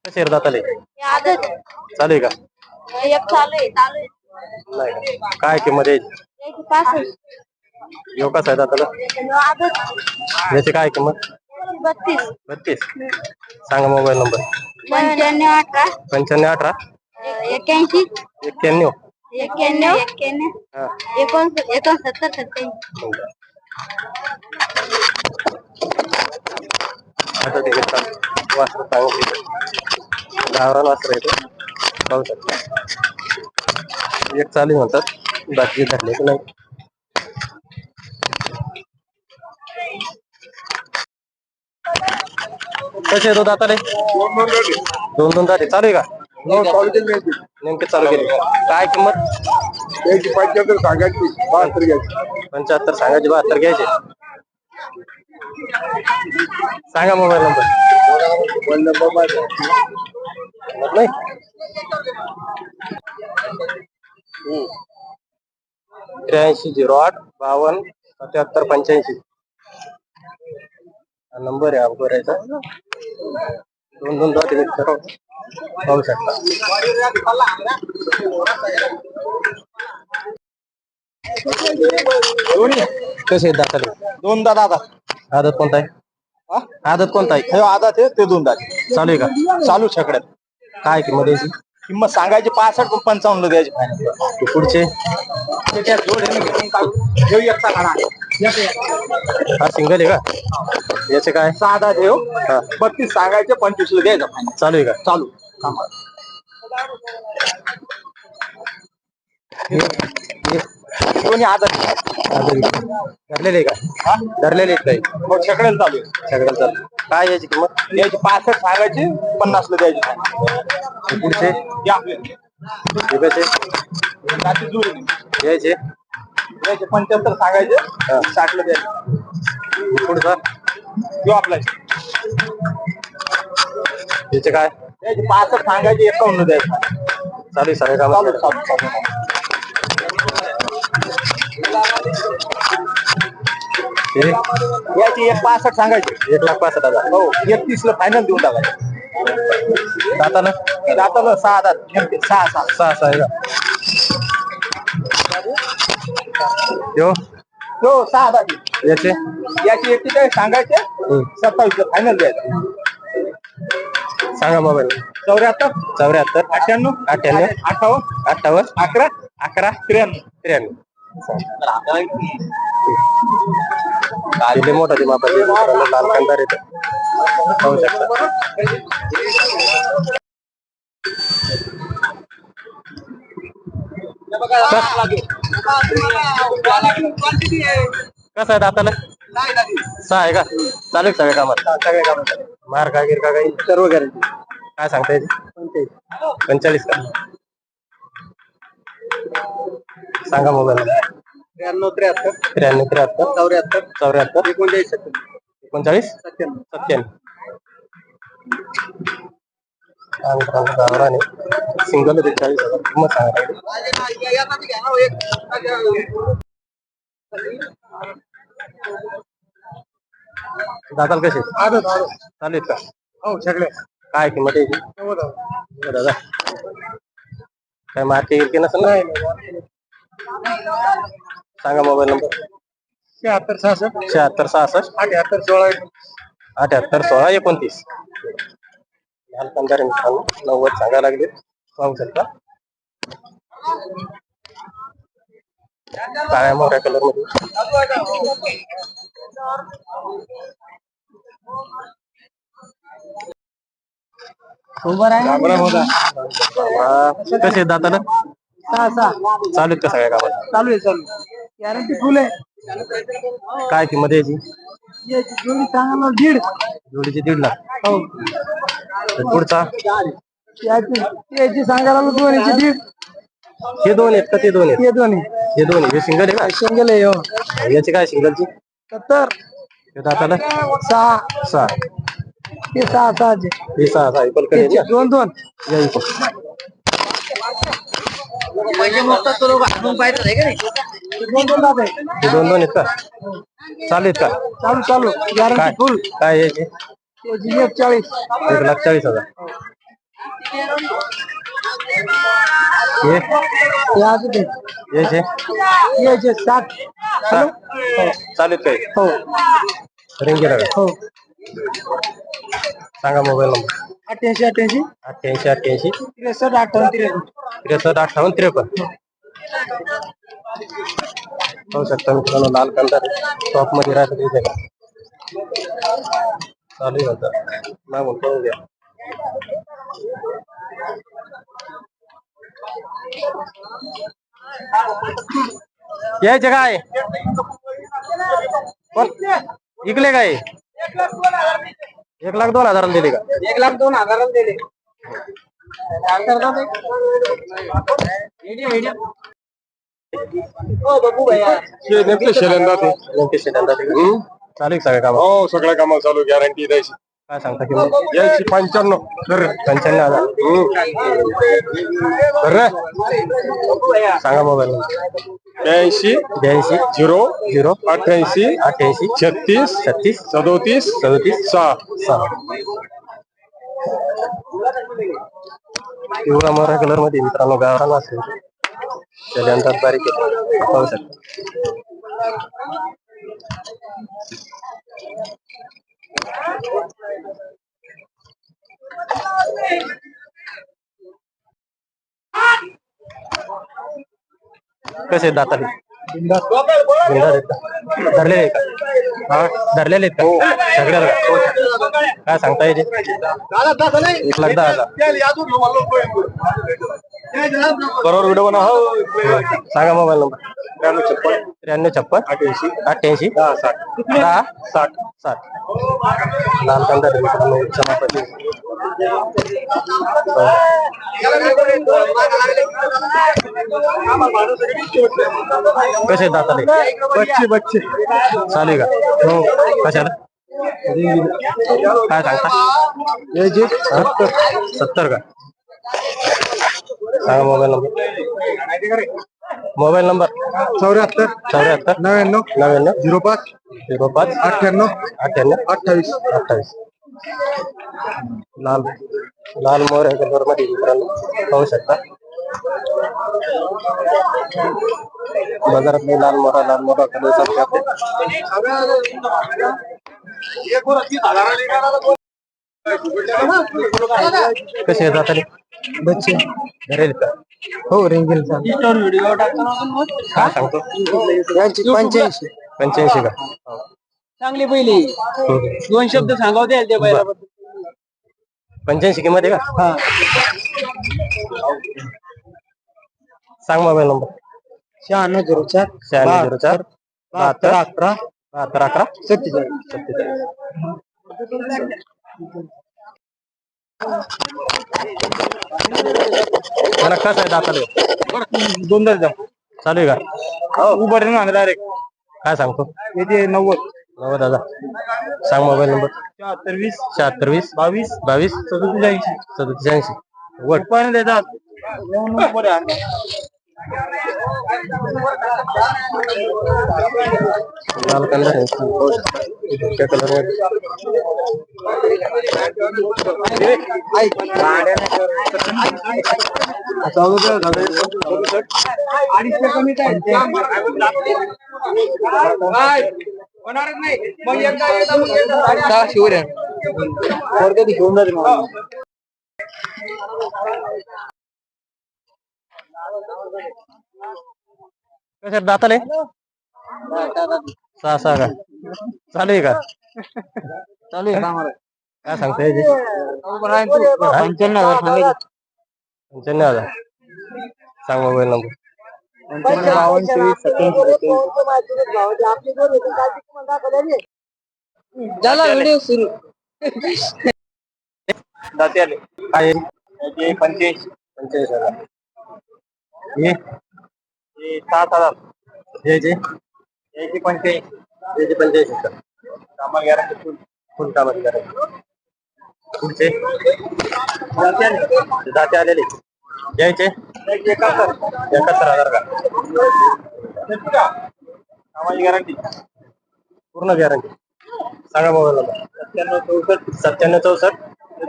कसे दाताले आदत चालू आहे का? एक चालू आहे नाही का? काय किंमत आहे एक 65 यो कसा आहे दाताला? आदत याची काय किंमत? 32 32. सांगा मोबाईल नंबर. 95 9518 81 91. 91 हा 69 27. आता ते वासर सांगितलं गावरान वासर आहे ते पाहू शकता. एक चालू म्हणतात बाकी धरले की नाही. कसे येतो दाताले? दोन दोन दाते चालू आहे का? नेमके चालू केले. काय किंमत? 75 सांगायची 72 घ्यायची. 75 सांगायचे 72 घ्यायचे. सांगा मोबाईल नंबर. मोबाईल नंबर माझा नाही 8308 52 77 85. हा नंबर आहे अवघड यायचा. दोन दोन दाते मित्र पाहू शकता. कसे दाताले? दोन दादा आता आदत कोणता आहे? आदत कोणता आहे? हे आदात आहे ते दोन दात चालू आहे का? चालू छकड्यात. काय किंमत याची? किंमत सांगायची 65 पण 55 ला द्यायची फायनल. ते पुढचे हा सिंगल आहे का? याचे काय? 6 दात ठेव हा 32 सांगायचे 25 ला द्यायचं फायनल. चालू आहे का? चालू दोन्ही आदात धरलेले का? धरलेले आहेत काही छकड्याला चालू आहे. सगळं चालू. काय याची किंमत? द्यायची 65 सांगायची 50 ला द्यायची फायनल. ते पुढचे या आपले हे कसे दाती जुळे यायचे? द्यायचे 75 सांगायचे 60 ला द्यायचे. हे पुढचा किंवा आपला याचे काय? द्यायची 65 सांगायचे 51 द्यायचे. चालू आहे सगळे काम. चालू चालू चालू याची 65 सांगायची 1,65,000. हो 31 ला फायनल देऊन टाकायचं. दाताला दाताला 6 दात नेमके 6 सहा सहा आहे का? यो हो 6 दात याचे याची 41 सांगायचे 27 ला फायनल द्यायचं. सांगा मोबाईल. 74 74 98 98 58 58 11 11 93. 93. दिले मोठा ते मापाचे लाल कांदार येतं पाहू शकता. कसं आहे दाताला? 6 आहे का? चालू सगळ्या कामात? सगळे कामात मार का गिर का काही सर्व गॅरंटी. काय सांगता येते? 45 का? सांगा मोबाईल. 93 93 73 74 74 39 39 97. 97 सिंगल 40,000 किंमत सांगा. दाताल कसे चालू आहेत का? हो सगळे काय किंमत आहे याची? दादा काय मार्के गिरके नसेल ना? सांगा मोबाईल नंबर. 76 66 76 66 78 16 78 16 29. लाल कांदार मित्रांनो 90 सांगायला लागले पाहू शकता. काळ्या मोठ्या कलर मध्ये कसे दाताला 6 6 चालू आहेत का सगळ्या गावात? चालू आहे गॅरंटी फुल आहे. काय किंमत आहे याची? याची जोडी सांगायला 1.5 जोडीची 1.5 लाख. हो पुढचा याची सांगायला 2 याची 1.5. हे दोन आहेत का? ते दोन आहेत? हे दोन्ही हे दोन आहे. हे सिंगल आहे का? सिंगल आहे हो. याची काय सिंगलची? 70 हे दाताला 6 6. ते 6 6 हे 6 6 पलकडे आहेत ना? 2 2 या इकडे. हे दोन दोन आहेत का? चालू आहेत का? चालू काय गॅरंटी फुल. काय याचे? 40. 1,40,000. याचे 60. चालेल काय हो रिंग केला का हो सांगा मोबाईल नंबर 88 88 88 63 58 63 58 पाहू शकता मित्रांनो लाल कंदार टॉप मध्ये राहतात इथे का चालू होता मागून पाहू द्या यायचे काय इकले काय 1,02,000 दिले का 1,02,000 दिले. हो बघू भैया नेमके शेल्यांदा चालेल सगळ्या कामा हो सगळ्या कामाला चालू गॅरंटी द्यायची काय सांगता किंमत यायची 95 95,000 सांगा मोबाईल नंबर 82 82 0 0 88 88 36 36 37 37 6 6 पिवळा मोरा कलर मध्ये मित्रांनो गावरान असेल त्यानंतर बारीक आहे पाहू शकता कसे दाताले धरलेले आहेत का धरलेले आहेत का सगळ्याला काय सांगता येते 1,10,000 बरोबर व्हिडिओ बनवा सांगा मोबाईल नंबर 93 56 88 10 60 लाल कांदा समापती कसे दाताले बच्चे चालू का हो कशाला काय सांगता 70 का सांगा मोबाईल नंबर 74 99 05 05 98 98 28 लाल मोर कलर मध्ये मित्रांनो पाहू शकता बाजारात लाल मोरा कलर चालते कसे येतात बच्चे धरेल का हो रेंगेल काय सांगतो यांची 85 85 का चांगली पहिली 2 शब्द सांगाव द्याल त्या बैलाबद्दल 85 किंमत आहे का हा सांग मोबाईल नंबर 9604 9604 72 11 72 11 47 मला कसं आहे दाताले 2 दर्जन चालू आहे का उभं राहून डायरेक्ट काय सांगतो येते 90 दादा सांग मोबाईल नंबर 74 20 76 22 22 87 वट पण देतात लाल कलर आहे त्या कलर होणारच नाही मग एकदा शिवऱ्या कधी घेऊन जाते कशा दाताले 6 का चालू आहे का चालू आहे कामाला काय सांगता येते 95,000 सांगायचे 95,000 सांग मोबाईल नंबर 95 झाला व्हिडिओ सुरू दाते आले काय 85,000 हे 7,000 यायचे 85 कामाला गॅरंटी फुल कामाची गॅरंटी पुढचे दाते आलेले यायचे 71,000 का कामाची गॅरंटी पूर्ण गॅरंटी सांगा मोबाईल नंबर. 9764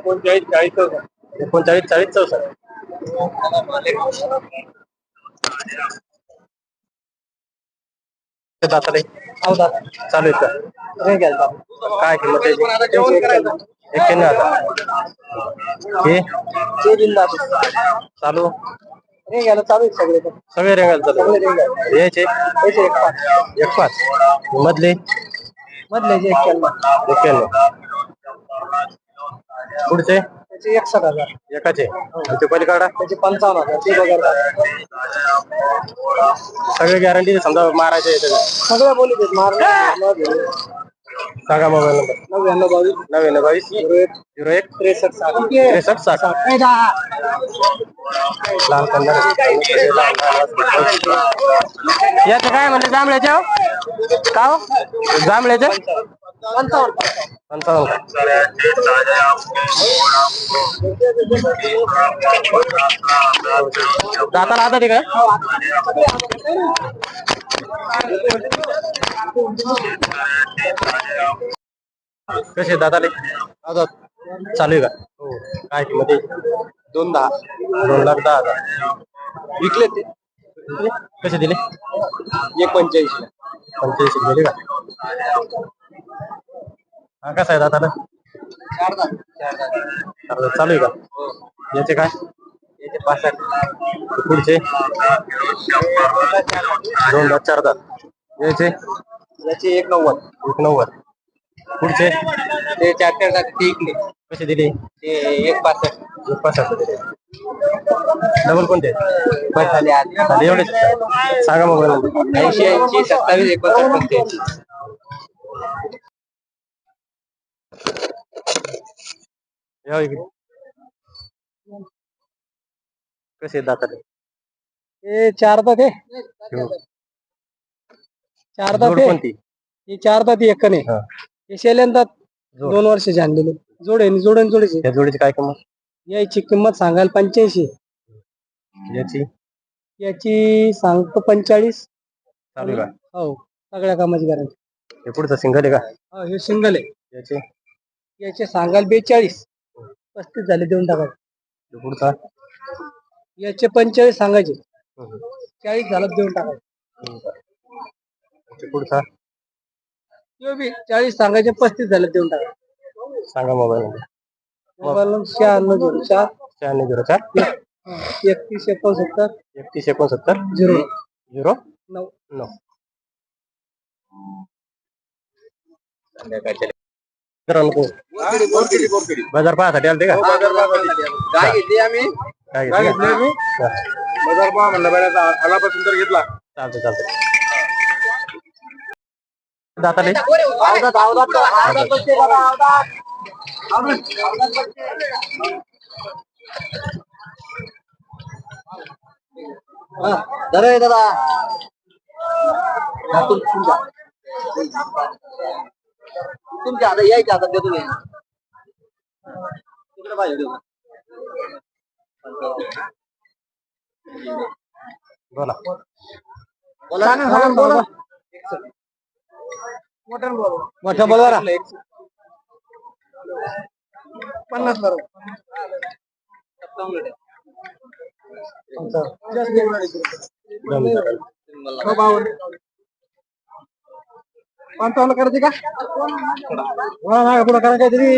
39 40 64. दाताले चालू आहेत का? काय किंमत आहे? 91,000. हे चालू सगळे रेंगाल चालू यायचे 1.5 मधले 91. पुढचे 61,000. एकाचे आणि ते पलीकडा त्याचे 55,000. ते वगैरे सगळे गॅरंटी समजा मारायचे आहे त्याचे. सगळ्या बोली देत सांगा मोबाईल नंबर. 99 22 01 63 60. लाल कलर याचे काय म्हणले जांभळ्याचे का जांभळ्याचे 55. दाताला आता ते काय कसे दाताले चालू आहे का? काय किंमत आहे? 2,10,000. विकले ते कसे दिले? 1.85 दिले का? हा कसा आहे दाताला? 4 चालू आहे का? याचे काय? याचे 65. पुढचे 2,4 दात. याचे याचे 1.90. पुढचे ते 4 विकले. कसे दिले? ते 1.65 दिले. डबल कोणते? झाले आज एवढे सांगा मोबाईल नंबर. 80 27 59. या इकडे. कसे दाताले? हे 4 दात आहे. 4 दात जोड आहे. कोणती? हे 4 दात एक नाही. हा. हे शेल्यांदात जोड. 2 वर्षाचे आणलेले जोड्याचे. त्या जोडीची काय किंमत? याची किंमत सांगायला 85. याची याची सांगतो 45. चालू आहे का? हो सगळ्या कामाची गॅरंटी. हे पुढचं सिंगल आहे का? हो हे सिंगल आहे. याचे याचे सांगाल 42. 35 झाले देऊन टाकायचे. हे पुढचा याचे 45 सांगायचे. 40 झालं देऊन टाकायचे. हे पुढचा तो बी 40 सांगायचे 35 झालं देऊन टाकायचे. सांगा मोबाईल नंबर. Mobile number 9604 9604 31 69 31 69 0 0 9. 9. बाजार पाहण्यासाठी आलते का? काय घेतली आम्ही काय घेतलं? बाजार पहा म्हणलं बऱ्याच आलापासून तर घेतला. चालतं दाताले दादा तुमच्या आता यायच्या आता देतो मी. बोला. बोला मोठा बोला 50 बरोबर. पंचावन्न करायची का? पुढं करा काहीतरी.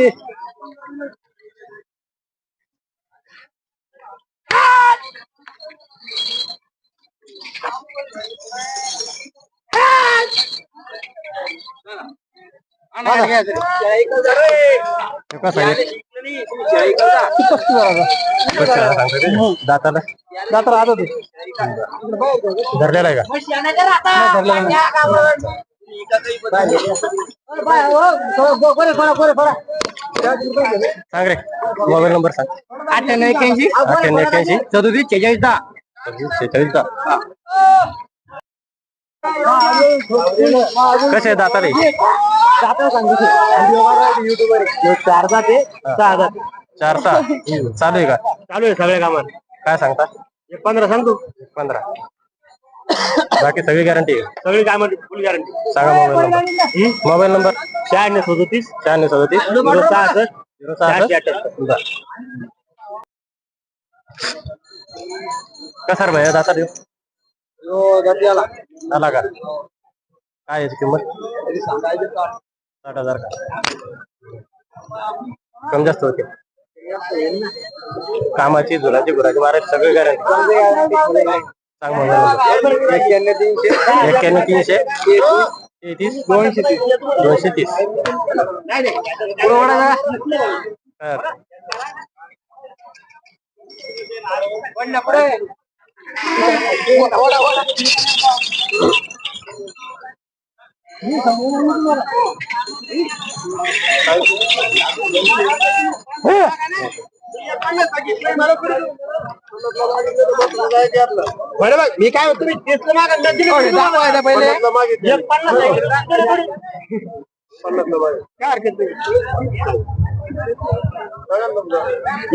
दाताला दाता राहत होते. धरलेला आहे का? सांग रे मोबाईल नंबर सांग. 9881 8881 37 46 10. 46 कसे आहे दाताले? युट्यूबर 4 जाते 6 जाते 4-6 चालू आहे का? चालू आहे सगळ्या कामात. काय सांगता? 15 सांगतो. 15. बाकी सगळी गॅरंटी आहे. सगळी काय म्हणते फुल गॅरंटी. सांगा मोबाईल नंबर 96 96 37 066 कसा रे भैया दाता देऊ आला का काय याची किंमत 60,000 का कमी जास्त होते कामाची झुलाची गुराची मारायची सगळी गॅरंटी सांग मोबाईल 91 300 33 230 मी काय होतो मी तेच मागा पहिले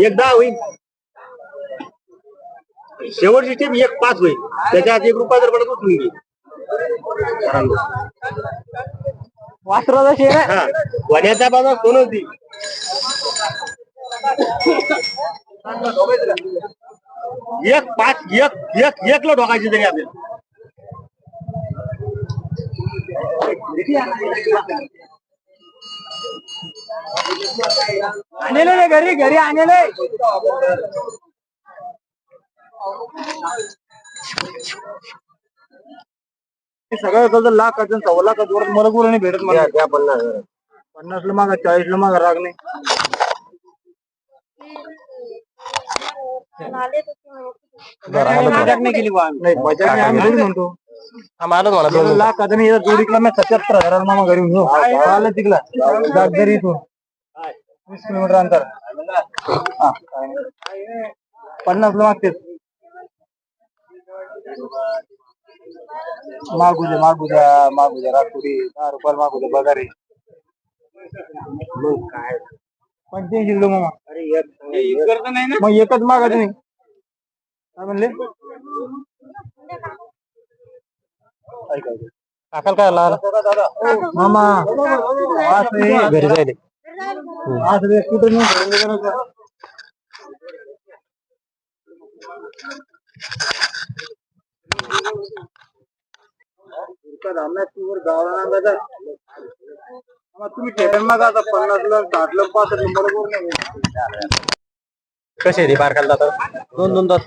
एकदा होईल शेवटची टीम 1-5 होईल त्याच्यात 1 रुपया जर पडत होईल वासराचा शेर आहे. वड्याचा बाबा कोण होती एक ला ढोकायची तरी आपल्याला आणले घरी आणले सगळं लाख अजून 1.25 लाख मला गुरु नाही भेटत मला 50 ला मागा 40 ला मागा राग नाही मजाक नाही केली बा आम्ही. म्हणतो मालच म्हणा 2 लाख आता मी जोडीला मी 77,000 मामा घरी आलं तिकला घरी इथून 20 किलोमीटर अंतर 50 ला मागते मागू द्या रातोडी 10 रुपयाला मागू द्या बघा रे काय 85 किलो मामा मग एकच मागत नाही काय म्हणले काकाल काय आला मामा घरी जायले कुठे तुम्ही ठेकर मागा 50 ला 60 ला 65 बरोबर कशी आहे बारकाला जातात 2 तास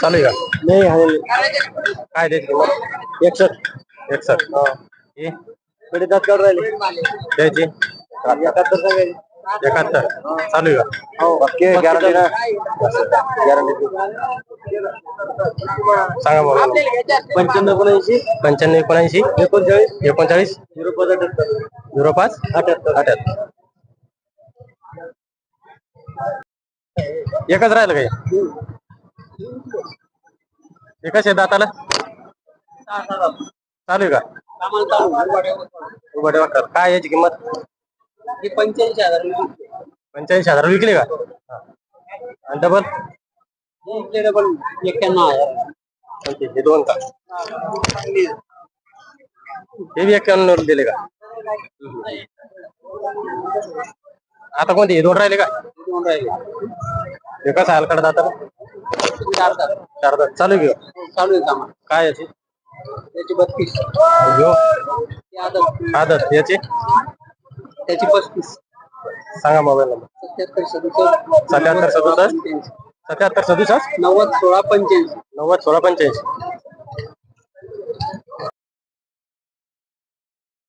चालू आहे का नाही काय द्यायची किंमत 61 हे कडे दात काढून राहिले द्यायची 71 चालू आहे का गॅरंटी सांगा मोबाईल 95 79 39 05 78 एकच राहिलं काय एकच आहे दाताला चालू आहे का उघडे वाकर काय याची किंमत 85,000 विकली का आणि डबल 91,000 हे 2 का हे बी 91 दिले का आता कोणते 2 राहिले का एका साल कडे जातात 4 दात चालू घेऊ चालू आहे कामा काय याची त्याची 32 घेऊ आदत याची त्याची 35 सांगा मोबाईल नंबर 77 67 90 16 85 90 16 85